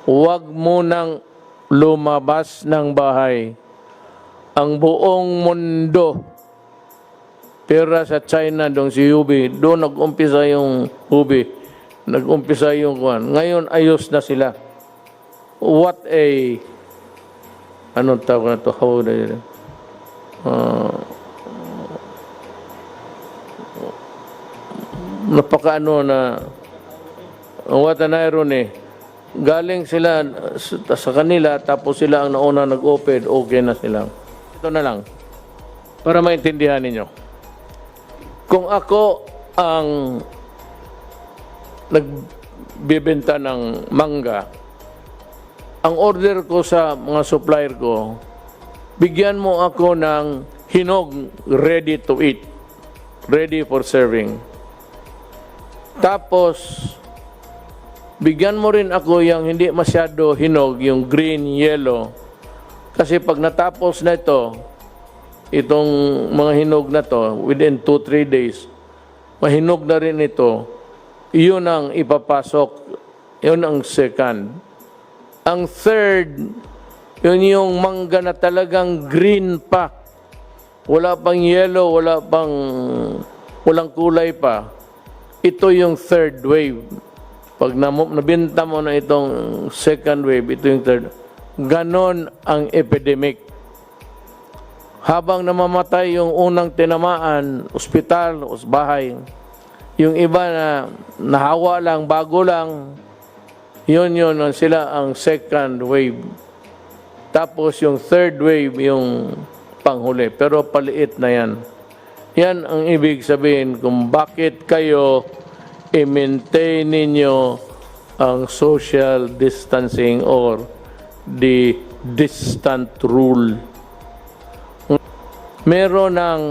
huwag mo nang lumabas ng bahay. Ang buong mundo, pera sa China, doon si Hubi, doon nag-umpisa yung Hubi, nag-umpisa yung kuwan. Ngayon, ayos na sila. What a, anong tawag na ito? How do napaka-ano na, what an irony. Galing sila sa kanila, tapos sila ang nauna nag-open, okay na sila. Ito na lang, para maintindihan ninyo. Kung ako ang nagbibenta ng mangga, ang order ko sa mga supplier ko, bigyan mo ako ng hinog ready to eat, ready for serving. Tapos, bigyan mo rin ako yung hindi masyado hinog, yung green, yellow. Kasi pag natapos na ito, itong mga hinog na to, within 2-3 days, mahinog na rin ito, yun ang ipapasok, yun ang second. Ang third, yun yung mangga na talagang green pa. Wala pang yellow, walang kulay pa. Ito yung third wave. Pag nabinta mo na itong second wave, ito yung third. Ganon ang epidemic. Habang namamatay yung unang tinamaan, ospital, bahay, yung iba na nahawa lang, bago lang, yun sila ang second wave. Tapos yung third wave, yung panghuli. Pero paliit na yan. Yan ang ibig sabihin kung bakit kayo i-maintain ninyo ang social distancing or the distant rule. Meron ng,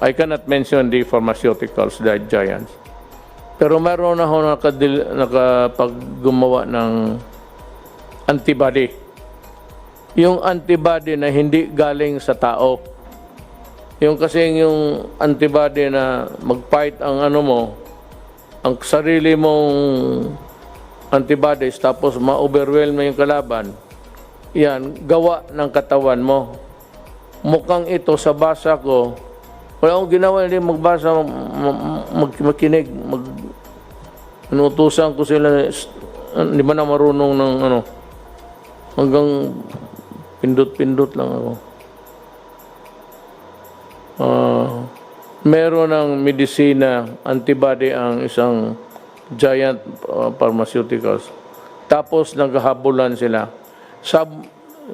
I cannot mention the pharmaceuticals, the giants, pero meron na ako nakapaggumawa ng antibody. Yung antibody na hindi galing sa tao. Yung kasing yung antibody na mag-fight ang ano mo, ang sarili mong antibodies, tapos ma-overwhelm na yung kalaban, yan, gawa ng katawan mo. Mukhang ito sa basa ko, wala akong ginawa, hindi magbasa, makinig, inutusan ko sila, hindi ba na marunong ng ano, hanggang pindot-pindot lang ako. Meron ng medisina, antibody ang isang giant pharmaceuticals. Tapos naghahabulan sila.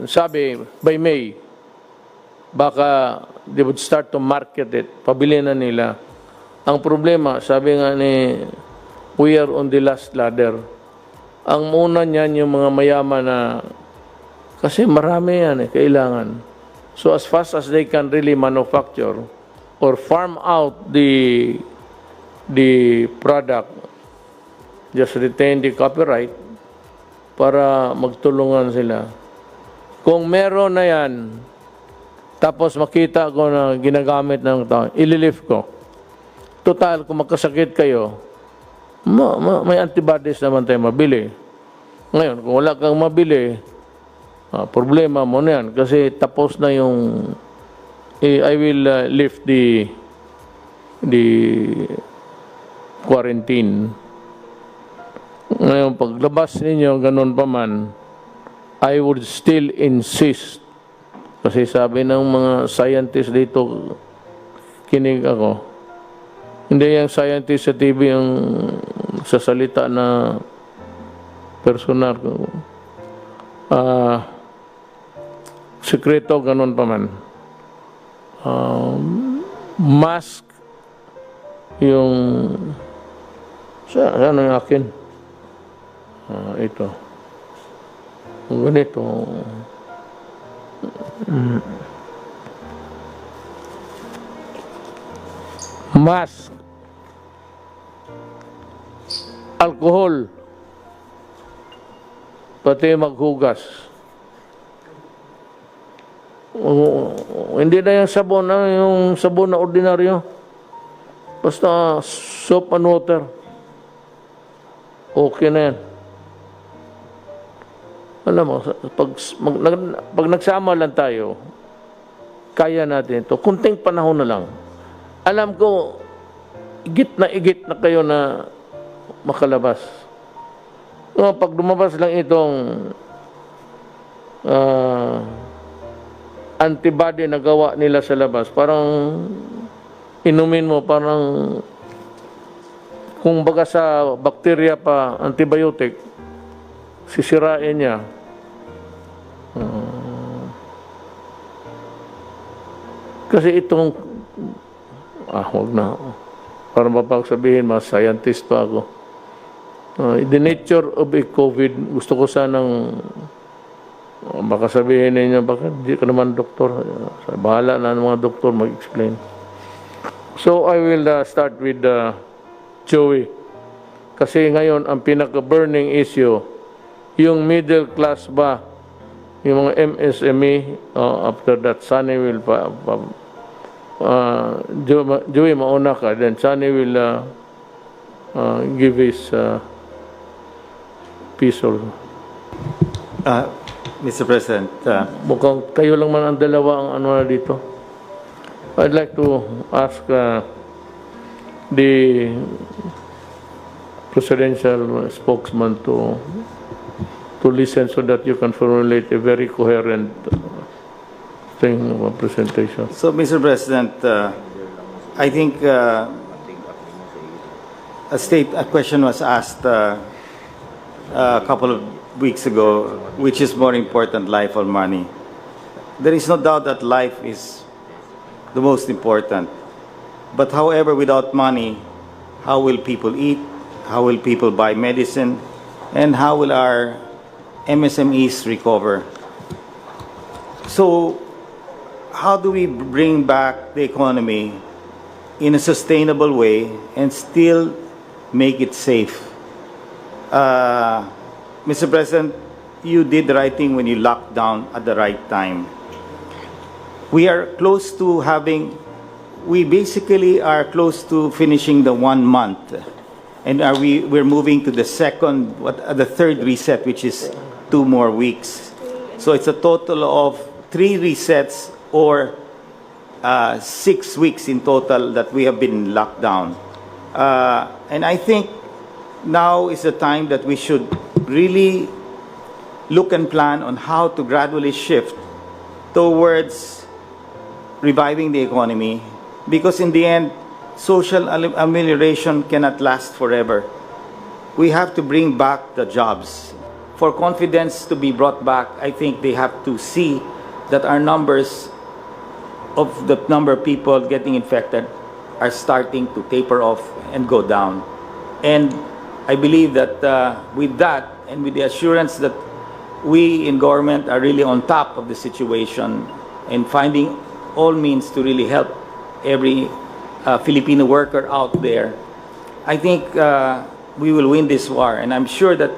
Sabi, by May, baka they would start to market it. Pabili na nila. Ang problema, sabi nga ni, we are on the last ladder. Ang muna niyan yung mga mayaman na, kasi marami yan kailangan. So as fast as they can really manufacture or farm out the product, just retain the copyright para magtulungan sila. Kung meron na yan, tapos makita ko na ginagamit ng tao, ililift ko. Total, kung magkasakit kayo, may antibodies naman tayo mabili. Ngayon, kung wala kang mabili, problema mo na yan. Kasi tapos na yung, I will lift the quarantine. Ngayon, paglabas ninyo, ganun pa man, I would still insist. Kasi sabi ng mga scientists dito, kinig ako. Hindi yung scientist sa TV yung sasalita na personal. Sekreto, ganun pa man. Mask, yung, ano yung akin? Ito. Ganito. Mask. Alcohol. Pati maghugas. Hindi na yung sabon na ordinaryo. Basta soap and water. Okay na yan. Alam mo, pag nagsama lang tayo, kaya natin ito. Kunting panahon na lang. Alam ko, igit na kayo na makalabas. Pag lumabas lang itong antibody na gawa nila sa labas, parang inumin mo, parang kung baga sa bakterya pa, antibiotic, sisirain niya. Kasi itong, wag na. Para mapagsabihin, mas scientist pa ako. The nature of a COVID, gusto ko sanang, baka sabihin ninyo, bakit di ka naman doktor? Bahala na ng mga doktor mag-explain. So I will start with Joey. Kasi ngayon, ang pinaka-burning issue, yung middle class ba, yung mga MSME, after that, Sunny will Joey, mauna ka, then Sunny will give his piece or... Mr. President, mukhang kayo lang man ang dalawa ang ano na dito. I'd like to ask the presidential spokesman to listen so that you can formulate a very coherent thing of presentation. so Mr. President, I think a question was asked a couple of weeks ago, which is more important, life or money? There is no doubt that life is the most important. But however, without money, how will people eat? How will people buy medicine? And how will our MSMEs recover? So, how do we bring back the economy in a sustainable way and still make it safe? Mr. President, you did the right thing when you locked down at the right time. We are close to we basically are close to finishing the 1 month. And we're moving to the third reset, which is 2 more weeks. So it's a total of 3 resets or 6 weeks in total that we have been locked down. And I think now is the time that we should really look and plan on how to gradually shift towards reviving the economy, because in the end, social amelioration cannot last forever. We have to bring back the jobs. For confidence to be brought back, I think they have to see that our numbers of the number of people getting infected are starting to taper off and go down. And I believe that with that, and with the assurance that we in government are really on top of the situation and finding all means to really help every Filipino worker out there, I think we will win this war. And I'm sure that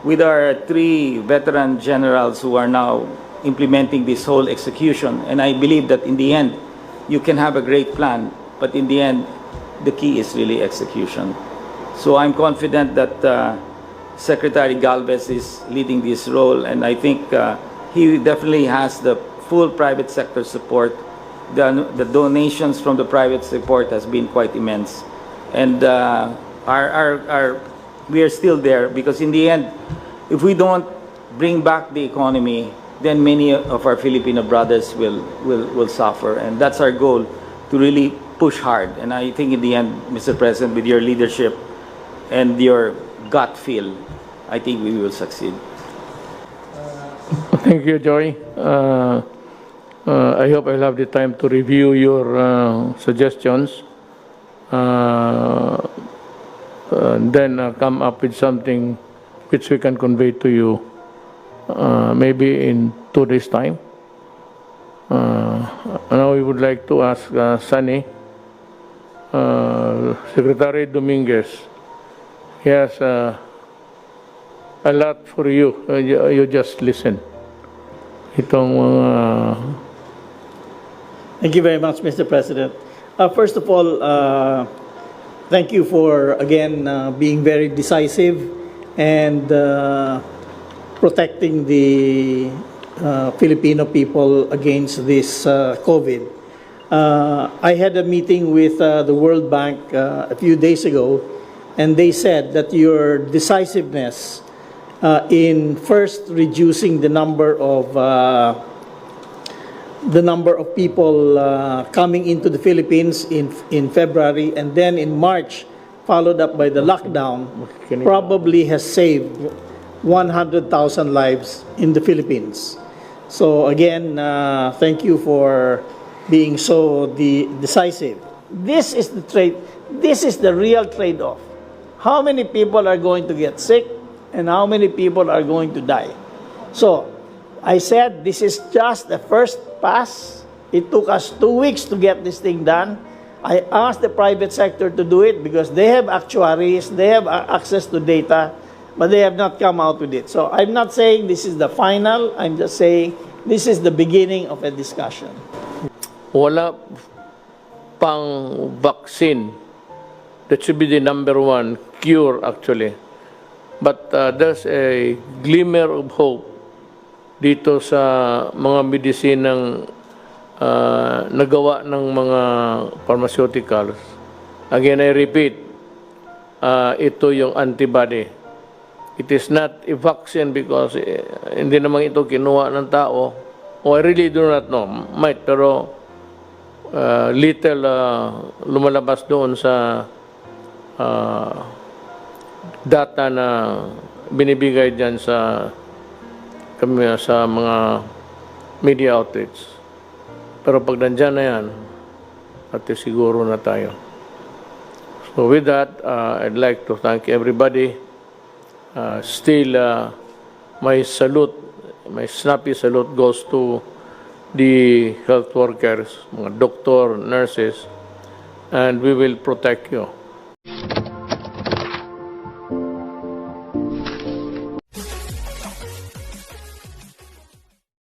with our 3 veteran generals who are now implementing this whole execution, and I believe that in the end, you can have a great plan, but in the end, the key is really execution. So I'm confident that Secretary Galvez is leading this role, and I think he definitely has the full private sector support. The donations from the private support has been quite immense, and we are still there, because in the end, if we don't bring back the economy, then many of our Filipino brothers will suffer, and that's our goal, to really push hard. And I think in the end, Mr. President, with your leadership and your gut feel, I think we will succeed. Thank you, Joy. I hope I'll have the time to review your suggestions, and then come up with something which we can convey to you maybe in 2 days' time. Now we would like to ask Sunny, Secretary Dominguez. He has a lot for you. You just listen. Itong Thank you very much, Mr. President. First of all, thank you for, again, being very decisive and protecting the Filipino people against this COVID. I had a meeting with the World Bank a few days ago, and they said that your decisiveness in first reducing the number of people coming into the Philippines in February, and then in March, followed up by the lockdown, probably has saved 100,000 lives in the Philippines. So again, thank you for being so decisive. This is the trade. This is the real trade-off. How many people are going to get sick and how many people are going to die? So I said this is just the first pass. It took us 2 weeks to get this thing done. I asked the private sector to do it because they have actuaries, they have access to data, but they have not come out with it. So I'm not saying this is the final, I'm just saying this is the beginning of a discussion. Wala pang vaccine. That should be the number one cure, actually. But there's a glimmer of hope dito sa mga medisinang nagawa ng mga pharmaceuticals. Again, I repeat, ito yung antibody. It is not a vaccine because hindi naman ito kinuha ng tao. I really do not know. Might, pero little lumalabas doon sa data na binibigay dyan sa mga media outlets. Pero pag nandyan na yan, at siguro na tayo. So with that, I'd like to thank everybody. Still, my salute, my snappy salute goes to the health workers, mga doctor, nurses, and we will protect you.